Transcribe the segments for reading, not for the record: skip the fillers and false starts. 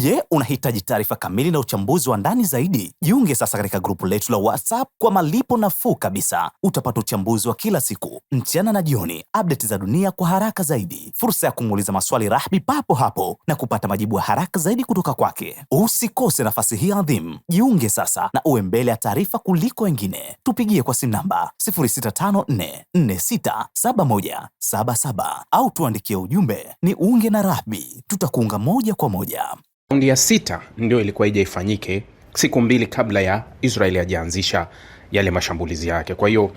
Je, unahitaji taarifa kamili na uchambuzi wa ndani zaidi? Jiunge sasa katika grupu letu la WhatsApp kwa malipo nafuu kabisa. Utapata uchambuzi wa kila siku, mchana na jioni, update za dunia kwa haraka zaidi, fursa ya kumuuliza maswali Rahby papo hapo na kupata majibu ya haraka zaidi kutoka kwake. Usikose nafasi hii adhimu. Jiunge sasa na uwe mbele ya taarifa kuliko wengine. Tupigie kwa simu namba 0654467177 au tuandikie ujumbe ni unge na Rahby. Tutakuunga moja kwa moja. Raundi ya 6 ndio ilikuwa ije ifanyike siku 2 kabla ya Israeli hajaanzisha yale mashambulizi yake. Kwa hiyo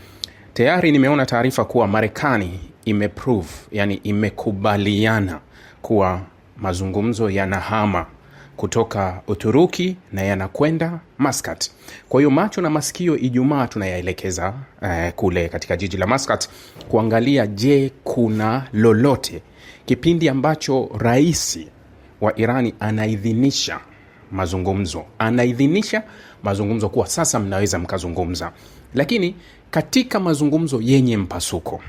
tayari nimeona taarifa kuwa Marekani imeprove, yani imekubaliana kuwa mazungumzo yanahama kutoka Uturuki na yanakwenda Muscat. Kwa hiyo macho na masikio Ijumaa tunayaelekeza kule katika jiji la Muscat kuangalia, je, kuna lolote kipindi ambacho rais wa Irani anaidhinisha mazungumzo kuwa sasa mnaweza mkazungumza, lakini katika mazungumzo yenye mpasuko,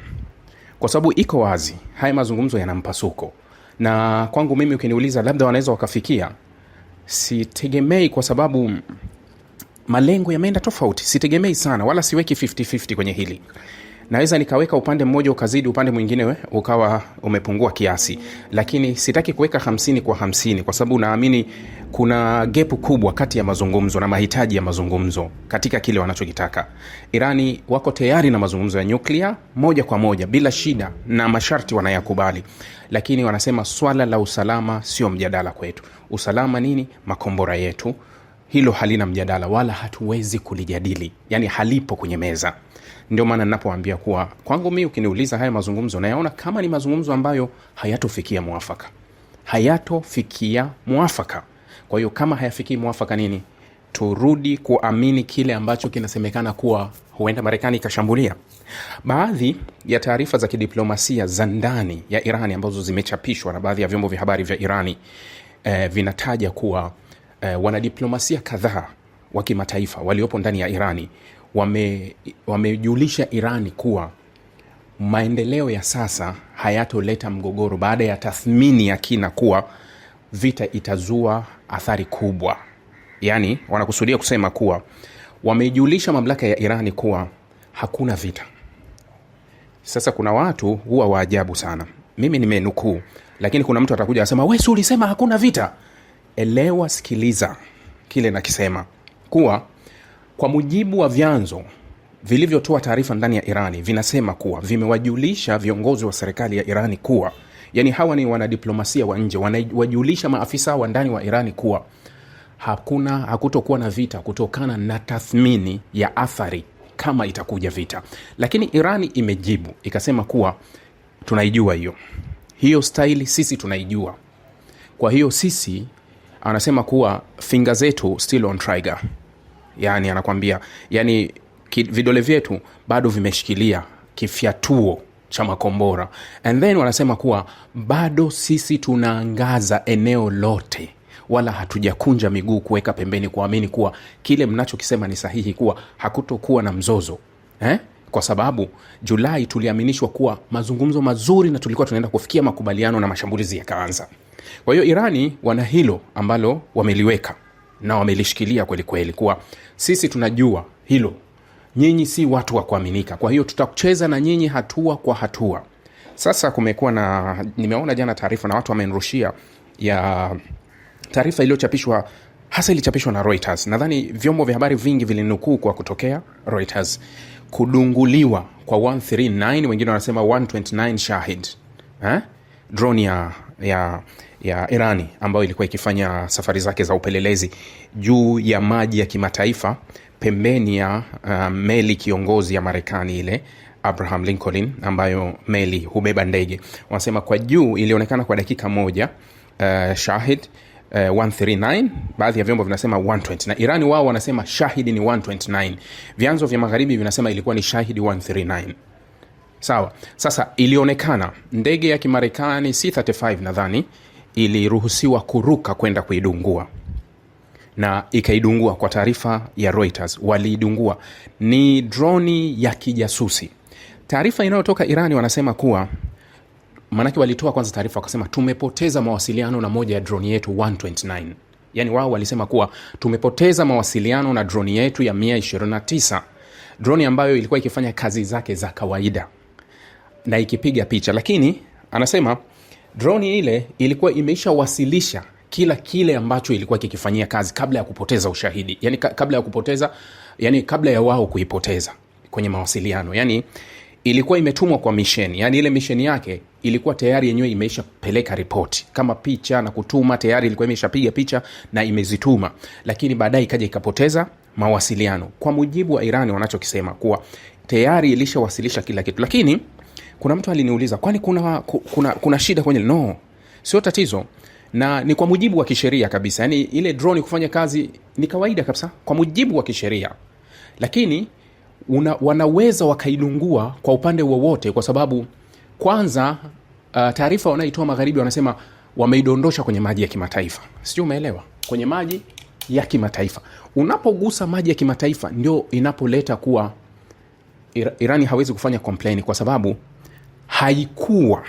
kwa sababu iko wazi haya mazungumzo yana mpasuko, na kwangu mimi ukiniuliza labda wanaweza wakafikia, sitegemei, kwa sababu malengo yameenda tofauti. Sitegemei sana, wala siweki 50-50 kwenye hili. Naweza nikaweka upande mmoja ukazidi, upande mwingine ukawa umepungua kiasi, lakini sitaki kuweka 50 kwa 50, kwa sababu naamini kuna gepu kubwa kati ya mazungumzo na mahitaji ya mazungumzo katika kile wanachokitaka. Irani wako tayari na mazungumzo ya nyuklia moja kwa moja bila shida, na masharti wanayakubali, lakini wanasema swala la usalama sio mjadala kwetu. Usalama nini? Makombora yetu. Hilo halina mjadala wala hatuwezi kulijadili, yani halipo kwenye meza. Ndio maana ninapoambia kuwa kwangu mimi ukiniuliza haya mazungumzo nayaona kama ni mazungumzo ambayo hayatofikia muafaka. Kwa hiyo kama hayafikii muafaka, nini? Turudi kuamini kile ambacho kinasemekana kuwa huenda Marekani ikashambulia. Baadhi ya taarifa za kidiplomasia za ndani ya Irani ambazo zimechapishwa na baadhi ya vyombo vya habari vya Irani vinataja kuwa wanadiplomasia kadhaa wa kimataifa waliopo ndani ya Irani wamejulisha Irani kuwa maendeleo ya sasa hayatoleta mgogoro baada ya tathmini ya kina kuwa vita itazua athari kubwa. Yani wanakusudia kusema kuwa wamejulisha mamlaka ya Irani kuwa hakuna vita. Sasa kuna watu huwa waajabu sana. Mimi nimenukuu, lakini kuna mtu atakuja asema, wewe ulisema hakuna vita. Elewa, sikiliza kile nakisema, kuwa kwa mujibu wa vyanzo vilivyotoa taarifa ndani ya Irani, vinasema kuwa vimewajulisha viongozi wa serikali ya Irani kuwa, yani hawa ni wanadiplomasia wa nje, wanawajulisha maafisa wa ndani wa Irani kuwa hakutokuwa na vita kutokana na tathmini ya athari kama itakuja vita. Lakini Irani imejibu ikasema kuwa tunaijua hiyo staili, sisi tunaijua. Kwa hiyo sisi, anasema kuwa finger zetu still on trigger. Yani anakwambia, yani vidole vyetu bado vimeshikilia kifyatuo cha makombora. And then wanasema kuwa bado sisi tunaangaza eneo lote, wala hatujakunja miguu kuweka pembeni, kuamini kuwa kile mnachokisema ni sahihi, kuwa hakutokuwa na mzozo. Kwa sababu Julai tuliaminishwa kuwa mazungumzo mazuri na tulikuwa tunaenda kufikia makubaliano na mashambulizi yakaanza. Kwa hiyo Irani wana hilo ambalo wameliweka na wamelishikilia kweli kweli, kuwa sisi tunajua hilo, nyinyi si watu wa kuaminika, kwa hiyo tutakucheza na nyinyi hatua kwa hatua. Sasa kumekuwa na, nimeona jana taarifa na watu wamenirushia ya taarifa iliyochapishwa, hasa ilichapishwa na Reuters. Nadhani vyombo vya habari vingi vilinukuu kwa kutokea Reuters, kudunguliwa kwa 139, wengine wanasema 129 Shahid, drone ya Irani ambayo ilikuwa ikifanya safari zake za upelelezi juu ya maji ya kimataifa pembeni ya meli kiongozi ya Marekani ile Abraham Lincoln, ambayo meli hubeba ndege. Wanasema kwa juu ilionekana kwa dakika moja Shahid 139, baadhi ya vyombo vinasema 120, na Irani wao wanasema Shahid ni 129. Vyanzo vya magharibi vinasema ilikuwa ni Shahid 139. Sawa. Sasa ilionekana ndege ya Kimarekani C-35 nadhani iliruhusiwa kuruka kwenda kuidungua, na ikaidungua. Kwa taarifa ya Reuters, waliidungua. Ni droni ya kijasusi. Taarifa inayotoka Irani wanasema kuwa manake walitoa kwanza taarifa wakasema tumepoteza mawasiliano na moja ya drone yetu 129. Yani wao walisema kuwa tumepoteza mawasiliano na drone yetu ya 129, drone ambayo ilikuwa ikifanya kazi zake za kawaida na ikipiga picha. Lakini anasema drone ile ilikuwa imeisha wasilisha kile ambacho ilikuwa kikifanyia kazi kabla ya kupoteza ushahidi. Yani kabla ya wao kuipoteza kwenye mawasiliano. Yani ilikuwa imetumwa kwa misheni. Yani ile misheni yake ilikuwa tayari yenyewe imeisha peleka ripoti kama picha na kutuma, tayari ilikuwa imeisha piga picha na imezituma, lakini baadaye ikaja ikapoteza mawasiliano. Kwa mujibu wa Irani wanachokisema kuwa tayari ilishawasilisha kila kitu. Lakini kuna mtu aliniuliza kwani kuna shida kwenye? No, sio tatizo, na ni kwa mujibu wa kisheria kabisa. Yani ile drone kufanya kazi ni kawaida kabisa kwa mujibu wa kisheria, lakini wanaweza wakaidungua kwa upande wowote, kwa sababu kwanza taarifa wanaitoa magharibi wanasema wameidondosha kwenye maji ya kimataifa. Sio, umeelewa? Kwenye maji ya kimataifa. Unapogusa maji ya kimataifa ndio inapoleta kuwa Irani hawezi kufanya complain, kwa sababu haikuwa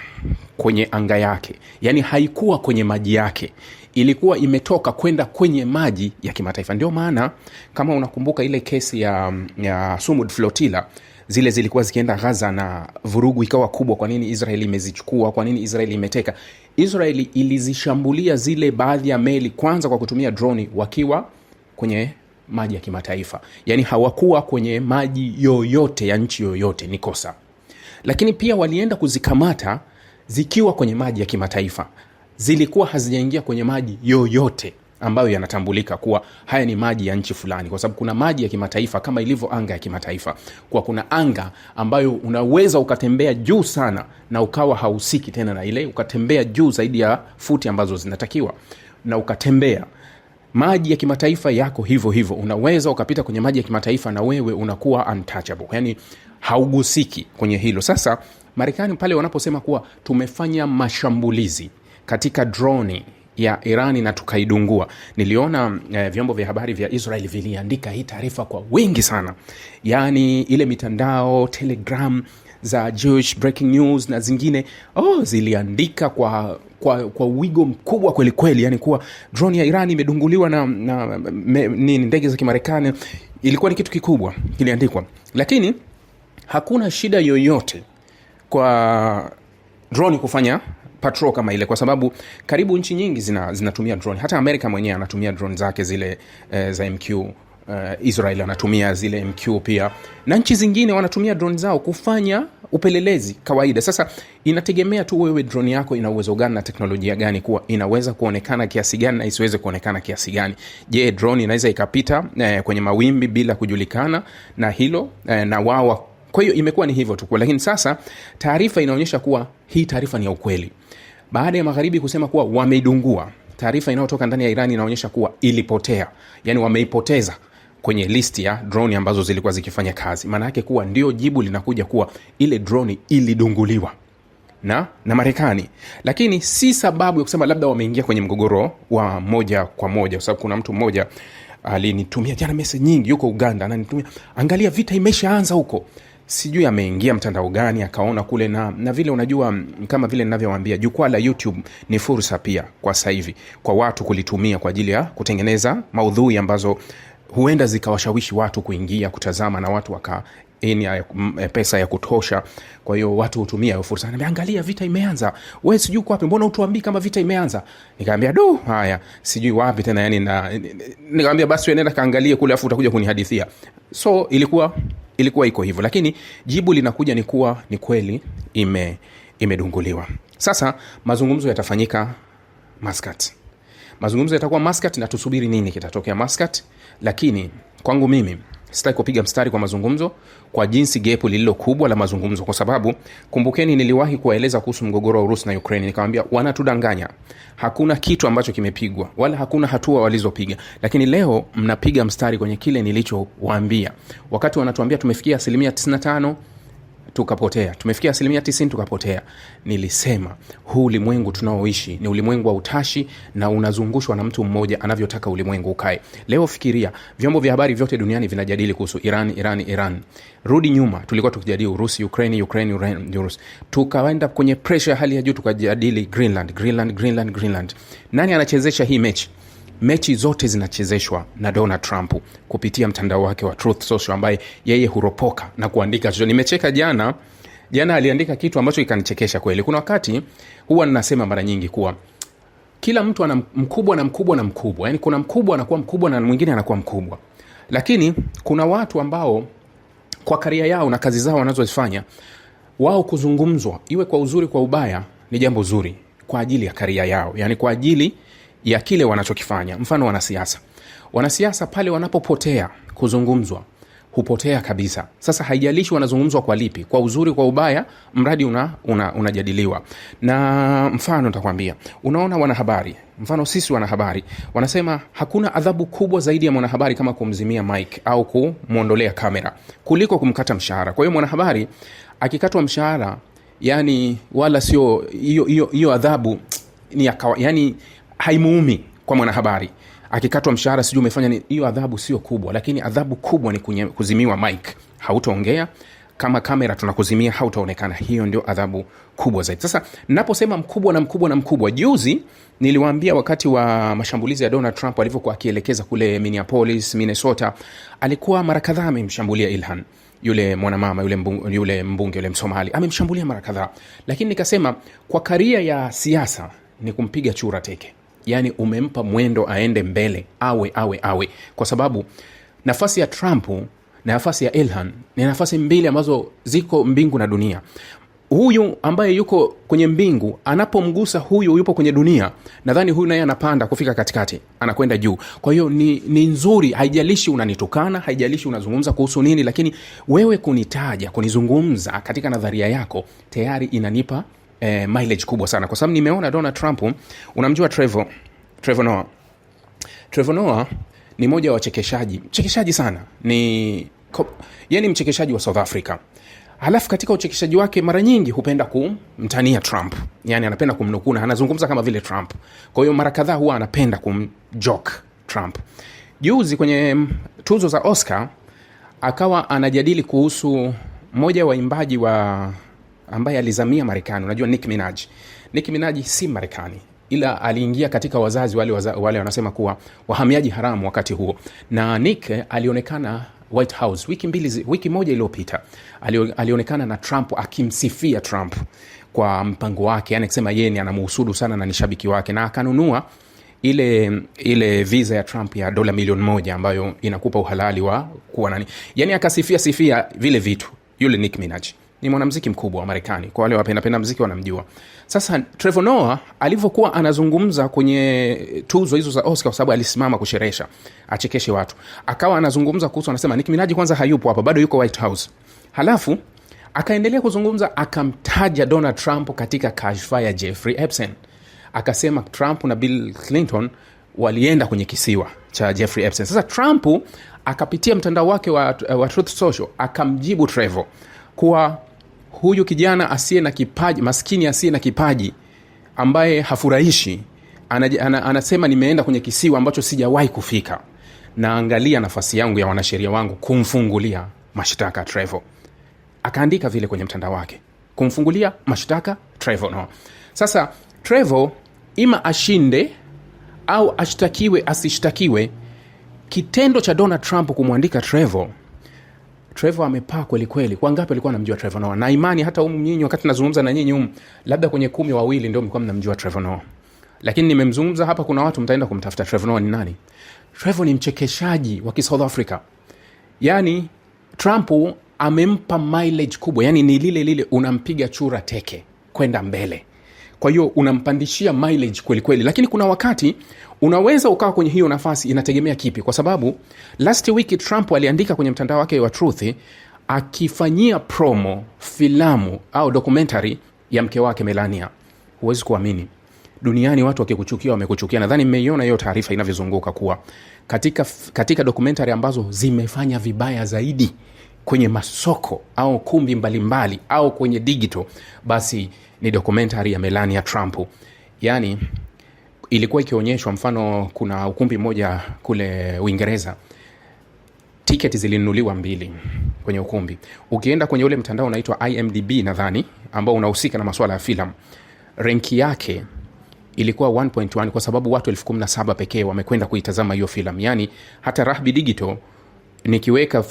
kwenye anga yake, yani haikuwa kwenye maji yake, ilikuwa imetoka kwenda kwenye maji ya kimataifa. Ndio maana kama unakumbuka ile kesi ya Sumud Flotilla, zile zilikuwa zikienda Gaza na vurugu ikawa kubwa. Kwa nini Israeli imezichukua? Kwa nini Israeli imeteka? Israeli ilizishambulia zile baadhi ya meli kwanza kwa kutumia droni wakiwa kwenye maji ya kimataifa, yani hawakuwa kwenye maji yoyote ya nchi yoyote, ni kosa. Lakini pia walienda kuzikamata zikiwa kwenye maji ya kimataifa, zilikuwa hazijaingia kwenye maji yoyote ambayo yanatambulika kuwa haya ni maji ya nchi fulani, kwa sababu kuna maji ya kimataifa kama ilivyo anga ya kimataifa. Kwa kuna anga ambayo unaweza ukatembea juu sana na ukawa hausiki tena na ile, ukatembea juu zaidi ya futi ambazo zinatakiwa na ukatembea. Maji ya kimataifa yako hivyo, unaweza ukapita kwenye maji ya kimataifa na wewe unakuwa untouchable, yani haugusiki kwenye hilo. Sasa Marekani pale wanaposema kuwa tumefanya mashambulizi katika drone ya Irani na tukaidungua, niliona vyombo vya habari vya Israel viliandika hii taarifa kwa wingi sana. Yani ile mitandao Telegram za Jewish Breaking News na zingine ziliandika kwa wigo mkubwa kweli kweli, yani kuwa drone ya Irani imedunguliwa na ndege za Kimarekani. Ilikuwa ni kitu kikubwa kiliandikwa, lakini hakuna shida yoyote kwa drone kufanya patrol kama ile, kwa sababu karibu nchi nyingi zinatumia drone. Hata Amerika mwenyewe anatumia drone zake zile za MQ. Israel anatumia zile MQ pia, na nchi zingine wanatumia drone zao kufanya upelelezi kawaida. Sasa inategemea tu wewe drone yako ina uwezo gani na teknolojia gani, kuwa inaweza kuonekana kiasi gani na isiweze kuonekana kiasi gani. Je, drone inaweza ikapita kwenye mawimbi bila kujulikana na hilo na wao? Kwa hiyo imekuwa ni hivyo tu. Lakini sasa taarifa inaonyesha kuwa hii taarifa ni ya ukweli. Baada ya magharibi kusema kuwa wameidungua, taarifa inayotoka ndani ya Irani inaonyesha kuwa ilipotea, yani wameipoteza kwenye listi ya drone ambazo zilikuwa zikifanya kazi. Maana yake kuwa ndio jibu linakuja kuwa ile drone ilidunguliwa na Marekani, lakini si sababu ya kusema labda wameingia kwenye mgogoro wa moja kwa moja, kwa sababu kuna mtu mmoja alinitumia jana message nyingi, yuko Uganda, ananitumia angalia vita imeshaanza huko. Sijui ameingia mtandao gani akaona kule, na vile unajua kama vile ninavyowaambia, jukwaa la YouTube ni fursa pia kwa sasa hivi kwa watu kulitumia kwa ajili ya kutengeneza maudhui ambazo huenda zikawashawishi watu kuingia kutazama, na watu pesa ya kutosha. Kwa hiyo watu hutumia hiyo fursa. Anambia angalia vita imeanza. Wewe sijui uko wapi, mbona utuambii kama vita imeanza? Nikamwambia haya sijui wapi tena, yani nikamwambia basi wewe nenda kaangalie kule afu utakuja kunihadithia. So ilikuwa iko hivyo, lakini jibu linakuja ni kuwa ni kweli imedunguliwa. Sasa mazungumzo yatafanyika Muscat. Mazungumzo yatakuwa Muscat na tusubiri nini kitatokea Muscat. Lakini kwangu mimi sitaki kupiga mstari kwa mazungumzo kwa jinsi gepu lililo kubwa la mazungumzo, kwa sababu kumbukeni niliwahi kuwaeleza kuhusu mgogoro wa Urusi na Ukraine, nikamwambia wanatudanganya, hakuna kitu ambacho kimepigwa wala hakuna hatua walizopiga. Lakini leo mnapiga mstari kwenye kile nilichowaambia wakati wanatuambia tumefikia 95%, tukapotea, tumefikia 90% tukapotea. Nilisema huu ulimwengu tunaoishi ni ulimwengu wa utashi na unazungushwa na mtu mmoja anavyotaka ulimwengu ukae. Leo fikiria, vyombo vya habari vyote duniani vinajadili kuhusu Iran. Rudi nyuma, tulikuwa tukijadili Urusi, Ukraine, Urusi. Tukaenda kwenye pressure ya hali ya juu tukajadili Greenland. Nani anachezesha hii mechi? Mechi zote zinachezeshwa na Donald Trump kupitia mtandao wake wa Truth Social, ambaye yeye huropoka na kuandika. Nimecheka jana aliandika kitu ambacho ikanichekesha kweli. Kuna wakati huwa ninasema mara nyingi kuwa kila mtu ana mkubwa na mkubwa na mkubwa. Yani kuna mkubwa anakuwa mkubwa na mwingine anakuwa mkubwa. Lakini kuna watu ambao kwa karia yao na kazi zao wanazozifanya, wao kuzungumzwa iwe kwa uzuri kwa ubaya ni jambo zuri kwa ajili ya karia yao, yani kwa ajili ya kile wanachokifanya. Mfano wanasiasa pale wanapopotea kuzungumzwa, hupotea kabisa. Sasa haijalishi wanazungumzwa kwa lipi, kwa uzuri kwa ubaya, mradi unajadiliwa. Na mfano nitakwambia, unaona wanahabari, mfano sisi wanahabari, wanasema hakuna adhabu kubwa zaidi ya mwanahabari kama kumzimia mic au kumuondolea kamera kuliko kumkata mshahara. Kwa hiyo mwanahabari akikatwa mshahara, yani wala sio hiyo adhabu ni yani haimuumi kwa mwanahabari. Akikatwa mshahara sijui umefanya ni hiyo adhabu sio kubwa, lakini adhabu kubwa ni kuzimiwa mic. Hautaongea, kama kamera tunakuzimia hautaonekana. Hiyo ndio adhabu kubwa zaidi. Sasa ninaposema mkubwa, juzi niliwaambia wakati wa mashambulizi ya Donald Trump alivyokuwa akielekeza kule Minneapolis, Minnesota, alikuwa mara kadhaa amemshambulia Ilhan, yule mwanamama, yule mbunge, yule Msomali, amemshambulia mara kadhaa. Lakini nikasema kwa karia ya siasa ni kumpiga chura teke. Yani umempa mwendo aende mbele, awe. Kwa sababu nafasi ya Trump na nafasi ya Ilhan ni nafasi mbili ambazo ziko mbingu na dunia. Huyu ambaye yuko kwenye mbingu anapomgusa huyu yupo kwenye dunia, nadhani huyu naye anapanda kufika katikati, anakwenda juu. Kwa hiyo ni nzuri, haijalishi unanitukana, haijalishi unazungumza kuhusu nini, lakini wewe kunitaja, kunizungumza katika nadharia yako tayari inanipa mileage kubwa sana. Kwa sababu nimeona Donald Trump, unamjua Trevor Noah. Trevor Noah ni moja wa wachekeshaji sana. Yeye ni mchekeshaji wa South Africa. Halafu katika uchekeshaji wake mara nyingi hupenda kumtania Trump. Yani anapenda kumnukuna, anazungumza kama vile Trump. Kwa hiyo mara kadhaa huwa anapenda kumjoke Trump. Juzi kwenye tuzo za Oscar akawa anajadili kuhusu mmoja wa imbaji ambaye alizamia Marekani. Unajua Nicki Minaj si Marekani, ila aliingia katika wazazi wale wanasema kuwa wahamiaji haramu wakati huo. Na Nick alionekana White House wiki moja iliyopita, alionekana na Trump akimsifia Trump kwa mpango wake, yani akisema yeye ni anamuhusudu sana na ni shabiki wake, na akanunua ile visa ya Trump ya $1 milioni ambayo inakupa uhalali wa kuwa nani. Yani akasifia vile vitu. Yule Nicki Minaj ni mwanamuziki mkubwa wa Marekani, kwa wale wapenda muziki wanamjua. Sasa Trevor Noah alivyokuwa anazungumza kwenye tuzo hizo za Oscar, kwa sababu alisimama kusherehesha achekeshe watu, akawa anazungumza kuhusu, anasema Nicki Minaj kwanza hayupo hapa, bado yuko White House. Halafu akaendelea kuzungumza, akamtaja Donald Trump katika kashfa ya Jeffrey Epstein. Akasema Trump na Bill Clinton walienda kwenye kisiwa cha Jeffrey Epstein. Sasa Trump akapitia mtandao wake wa Truth Social akamjibu Trevor kuwa huyu kijana asiye na kipaji, maskini asiye na kipaji, ambaye hafurahishi, anasema nimeenda kwenye kisiwa ambacho sijawahi kufika, na angalia nafasi yangu ya wanasheria wangu kumfungulia mashtaka Trevor. Akaandika vile kwenye mtandao wake, kumfungulia mashtaka Trevor Noah. Sasa Trevor ima ashinde au ashtakiwe asishtakiwe, kitendo cha Donald Trump kumwandika Trevor amepaa kweli kweli. Kwa ngapi alikuwa anamjua Trevor Noah? Na imani hata nyinyi wakati nazungumza na nyinyi labda kwenye 10 wawili ndio mlikuwa mnamjua Trevor Noah. Lakini nimemzungumza hapa, kuna watu mtaenda kumtafuta Trevor Noah ni nani. Trevor ni mchekeshaji wa South Africa. Yani Trump amempa mileage kubwa, yani ni lile unampiga chura teke kwenda mbele. Kwa hiyo unampandishia mileage kweli kweli. Lakini kuna wakati unaweza ukawa kwenye hiyo nafasi, inategemea kipi. Kwa sababu last week Trump aliandika kwenye mtandao wake wa Truth akifanyia promo filamu au documentary ya mke wake Melania. Huwezi kuamini, duniani watu wakikuchukia wamekuchukia. Nadhani mmeiona hiyo taarifa inavyozunguka kuwa katika documentary ambazo zimefanya vibaya zaidi kwenye masoko au kumbi mbalimbali au kwenye digital, basi ni documentary ya Melania Trump. Yani ilikuwa ikionyeshwa, mfano kuna ukumbi mmoja kule Uingereza, tiketi zilinunuliwa 2 kwenye ukumbi. Ukienda kwenye ule mtandao unaitwa IMDb nadhani, ambao unahusika na masuala ya filamu, renki yake ilikuwa 1.1 kwa sababu watu 17,000 pekee wamekwenda kuitazama hiyo filamu. Yani hata Rahby Digital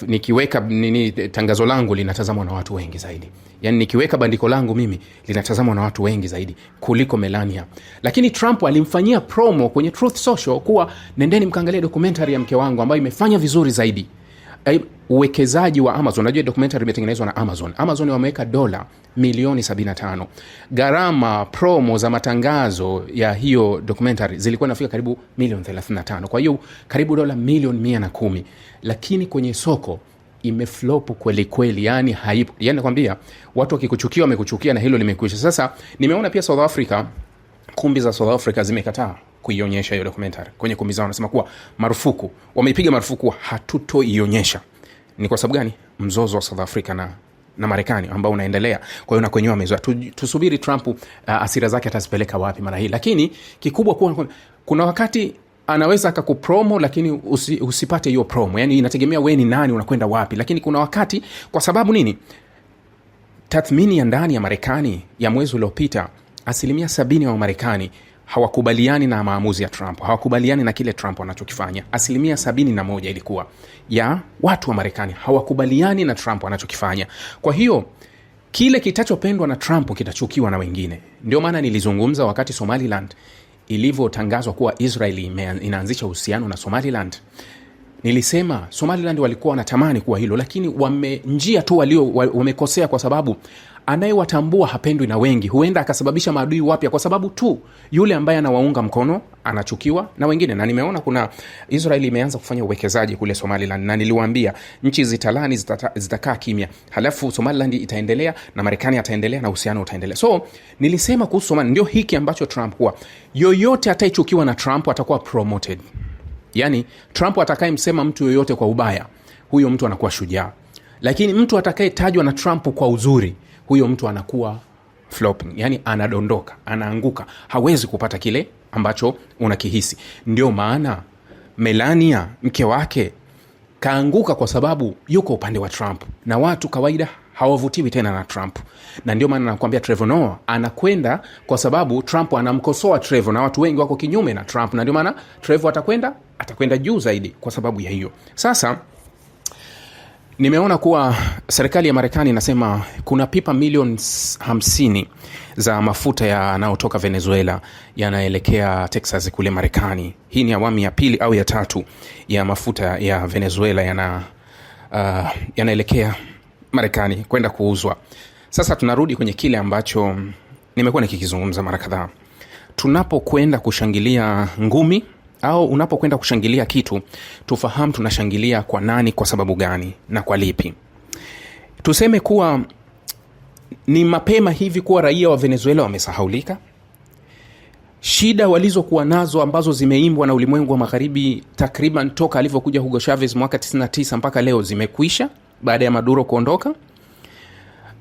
nikiweka tangazo langu linatazamwa na watu wengi zaidi. Yani nikiweka bandiko langu mimi linatazamwa na watu wengi zaidi kuliko Melania. Lakini Trump alimfanyia promo kwenye Truth Social kuwa nendeni mkaangalia documentary ya mke wangu ambayo imefanya vizuri zaidi. Uwekezaji wa Amazon, najua documentary imetengenezwa na Amazon wameweka dola milioni 75. Gharama promo za matangazo ya hiyo documentary zilikuwa nafika karibu milioni 35. Kwa hiyo karibu dola milioni 110. Lakini kwenye soko imeflop kweli kweli, yani haipo. Yani nakwambia watu wakikuchukia wamekuchukia na hilo limekwisha. Sasa nimeona pia South Africa, kumbi za South Africa zimekataa kuionyesha hiyo documentary kwenye kumbi zao. Wanasema kuwa marufuku, wameipiga marufuku, hatutoionyesha. Ni kwa sababu gani? Mzozo wa South Africa na Marekani ambao unaendelea. Kwa hiyo na kwenyewe wamezoea. Tusubiri Trump asira zake atazipeleka wapi mara hii. Lakini kikubwa kuwa kuna wakati anaweza akakupromo lakini usipate hiyo promo. Yani inategemea wewe ni nani, unakwenda wapi. Lakini kuna wakati, kwa sababu nini? Tathmini ya ndani ya Marekani ya mwezi uliopita, 70% wa Marekani hawakubaliani na maamuzi ya Trump, hawakubaliani na kile Trump anachokifanya. 71% ilikuwa ya watu wa Marekani hawakubaliani na Trump anachokifanya. Kwa hiyo kile kitachopendwa na Trump kitachukiwa na wengine. Ndio maana nilizungumza wakati Somaliland ilivyotangazwa kuwa Israel inaanzisha uhusiano na Somaliland. Nilisema Somaliland walikuwa wanatamani kuwa hilo, lakini njia tu wamekosea, kwa sababu anayewatambua hapendwi na wengi. Huenda akasababisha maadui wapya kwa sababu tu yule ambaye anawaunga mkono anachukiwa na wengine. Na nimeona kuna Israel imeanza kufanya uwekezaji kule Somaliland, na niliwaambia nchi zitalani zitakaa kimya, halafu Somaliland itaendelea na Marekani ataendelea na uhusiano utaendelea. So nilisema kuhusu Somaliland, ndio hiki ambacho Trump kuwa yoyote ataichukiwa na Trump atakuwa promoted. Yani Trump atakayemsema mtu yoyote kwa ubaya, huyo mtu anakuwa shujaa. Lakini mtu atakayetajwa na Trump kwa uzuri, huyo mtu anakuwa flopping. Yani anadondoka, anaanguka, hawezi kupata kile ambacho unakihisi. Ndio maana Melania mke wake kaanguka kwa sababu yuko upande wa Trump, na watu kawaida hawavutiwi tena na Trump. Na ndio maana nakwambia Trevor Noah anakwenda kwa sababu Trump anamkosoa Trevor, na watu wengi wako kinyume na Trump, na ndio maana Trevor atakwenda juu zaidi kwa sababu ya hiyo. Sasa nimeona kuwa serikali ya Marekani inasema kuna pipa milioni 50 za mafuta yanayotoka Venezuela yanaelekea Texas kule Marekani. Hii ni awamu ya 2 au ya 3 ya mafuta ya Venezuela yanaelekea Marekani kwenda kuuzwa. Sasa tunarudi kwenye kile ambacho nimekuwa nikikizungumza mara kadhaa. Tunapokwenda kushangilia ngumi au unapokwenda kushangilia kitu, tufahamu tunashangilia kwa nani, kwa sababu gani na kwa lipi. Tuseme kuwa ni mapema hivi kuwa raia wa Venezuela wamesahaulika. Shida walizokuwa nazo ambazo zimeimbwa na ulimwengu wa magharibi takriban toka alivyokuja Hugo Chavez mwaka 99 mpaka leo zimekwisha baada ya Maduro kuondoka.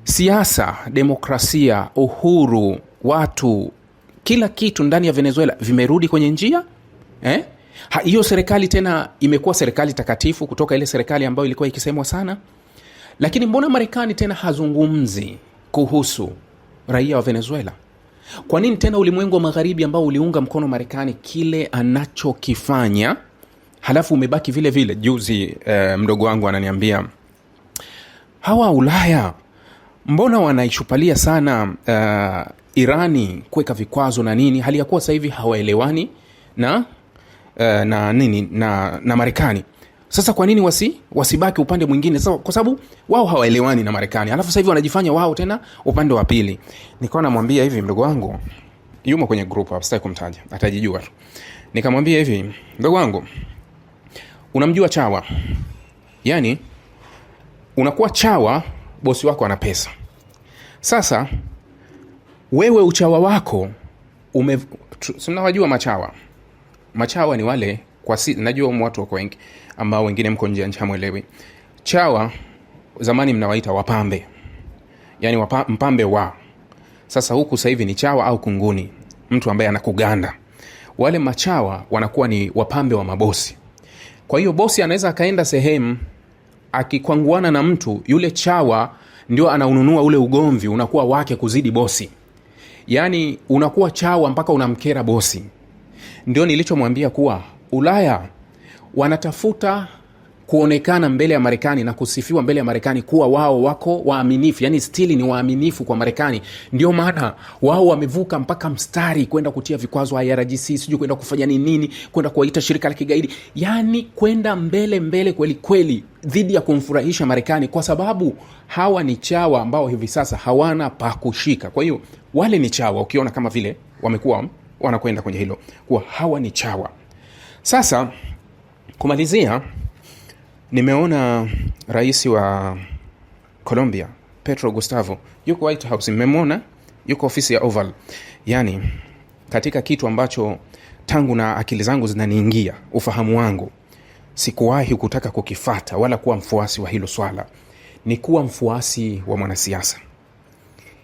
Siasa, demokrasia, uhuru, watu, kila kitu ndani ya Venezuela vimerudi kwenye njia. Hiyo serikali tena imekuwa serikali takatifu kutoka ile serikali ambayo ilikuwa ikisemwa sana. Lakini mbona Marekani tena hazungumzi kuhusu raia wa Venezuela? Kwa nini tena ulimwengu wa magharibi ambao uliunga mkono Marekani kile anachokifanya, halafu umebaki vile vile? Juzi mdogo wangu ananiambia hawa Ulaya mbona wanaishupalia sana Irani kuweka vikwazo na nini, hali ya kuwa sasa hivi hawaelewani na Marekani. Sasa kwa nini wasibaki upande mwingine? Sasa kwa sababu wao hawaelewani na Marekani, alafu sasa hivi wanajifanya wao tena upande wa pili. Nikawa namwambia hivi, mdogo wangu yumo kwenye group hapo, sitaki kumtaja, atajijua tu. Nikamwambia hivi, mdogo wangu, unamjua chawa? Yani unakuwa chawa, bosi wako ana pesa. Sasa wewe uchawa wako unawajua machawa. Machawa ni wale najua watu wako wengi ambao wengine mko nje hamwelewi. Chawa zamani mnawaita wapambe, yani mpambe wa. Sasa huku sasa hivi ni chawa au kunguni, mtu ambaye anakuganda. Wale machawa wanakuwa ni wapambe wa mabosi. Kwa hiyo bosi anaweza akaenda sehemu akikwanguana na mtu, yule chawa ndio anaununua ule ugomvi, unakuwa wake kuzidi bosi. Yani unakuwa chawa mpaka unamkera bosi. Ndio nilichomwambia kuwa Ulaya wanatafuta kuonekana mbele ya Marekani na kusifiwa mbele ya Marekani kuwa wao wako waaminifu, yani stili ni waaminifu kwa Marekani. Ndio maana wao wamevuka mpaka mstari kwenda kutia vikwazo IRGC, sijui kwenda kufanya nini, kwenda kuwaita shirika la kigaidi, yani kwenda mbele kweli kweli dhidi ya kumfurahisha Marekani, kwa sababu hawa ni chawa ambao hivi sasa hawana pa kushika. Kwa hiyo wale ni chawa, ukiona kama vile wamekuwa wanakwenda kwenye hilo kuwa hawa ni chawa. Sasa kumalizia, nimeona rais wa Colombia Petro Gustavo yuko White House, nimemwona yuko ofisi ya Oval. Yani katika kitu ambacho tangu na akili zangu zinaniingia, ufahamu wangu, sikuwahi kutaka kukifata wala kuwa mfuasi wa hilo swala, ni kuwa mfuasi wa mwanasiasa.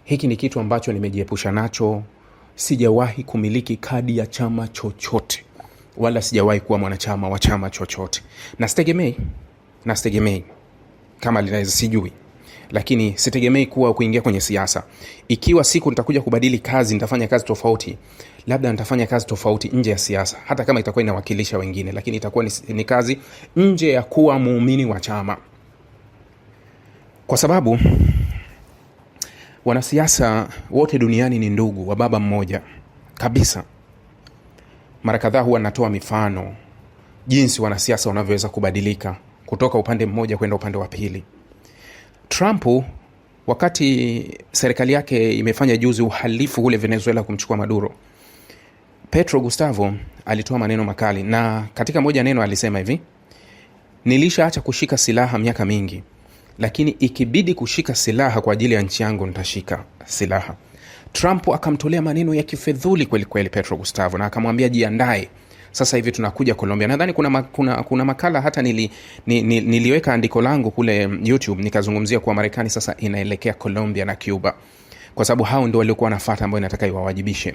Hiki ni kitu ambacho nimejiepusha nacho. Sijawahi kumiliki kadi ya chama chochote, wala sijawahi kuwa mwanachama wa chama chochote, na sitegemei kama linaweza, sijui, lakini sitegemei kuingia kwenye siasa. Ikiwa siku nitakuja kubadili kazi, nitafanya kazi tofauti, labda nitafanya kazi tofauti nje ya siasa, hata kama itakuwa inawakilisha wengine, lakini itakuwa ni kazi nje ya kuwa muumini wa chama. Kwa sababu wanasiasa wote duniani ni ndugu wa baba mmoja kabisa. Mara kadhaa huwa natoa mifano jinsi wanasiasa wanavyoweza kubadilika kutoka upande mmoja kwenda upande wa pili. Trump, wakati serikali yake imefanya juzi uhalifu ule Venezuela kumchukua Maduro, Petro Gustavo alitoa maneno makali, na katika moja neno alisema hivi: nilishaacha kushika silaha miaka mingi, lakini ikibidi kushika silaha kwa ajili ya nchi yangu nitashika silaha. Trump akamtolea maneno ya kifedhuli kweli kweli Petro Gustavo, na akamwambia jiandae, sasa hivi tunakuja Colombia. Nadhani kuna makala hata niliweka andiko langu kule YouTube, nikazungumzia kuwa Marekani sasa inaelekea Colombia na Cuba, kwa sababu hao ndio waliokuwa wanafuata ambao inataka iwawajibishe.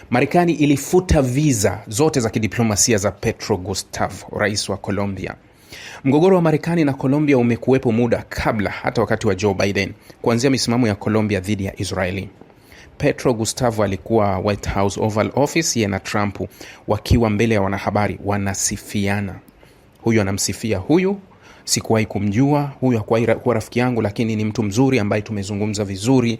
Marekani ilifuta visa zote za kidiplomasia za Petro Gustavo, rais wa Colombia. Mgogoro wa Marekani na Colombia umekuwepo muda kabla, hata wakati wa Joe Biden, kuanzia misimamo ya Colombia dhidi ya Israeli. Petro Gustavo alikuwa White House Oval Office, yeye na Trump wakiwa mbele ya wanahabari wanasifiana. Huyu anamsifia huyu, sikuwahi kumjua, huyu hakuwahi kuwa rafiki yangu, lakini ni mtu mzuri ambaye tumezungumza vizuri.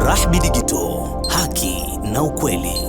Rahby Digital, haki na ukweli.